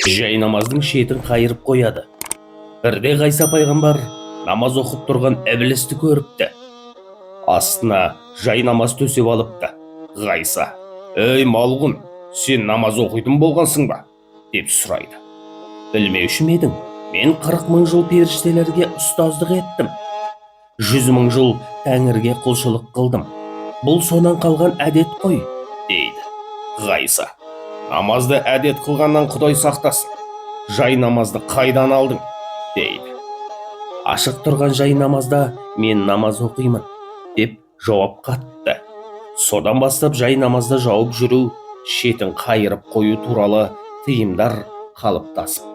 жай намаздың шетін қайырып қояды. Бірде Ғайса пайғамбар намаз оқып тұрған ібілісті көріпті. Астына жай намаз төсеп алыпты. Ғайса: «Ей малғұн, сен намаз оқитын болғансың ба?» деп сұрайды. «Білмеуші ме едің? Мен 40 000 жыл періштелерге ұстаздық еттім. 100 000 жыл тәңірге құлшылық қылдым. Бұл сонан қалған әдет қой», дейді. Ғайса: «Намазды әдет қылғаннан Құдай сақтасын. Жай намазды қайдан алдың?» дейді. «Ашық тұрған жай намазда мен намаз оқимын», деп жауап қатты. Содан бастап жай намазда жауып жүру, шетін қайырып қою туралы тыйымдар қалыптасып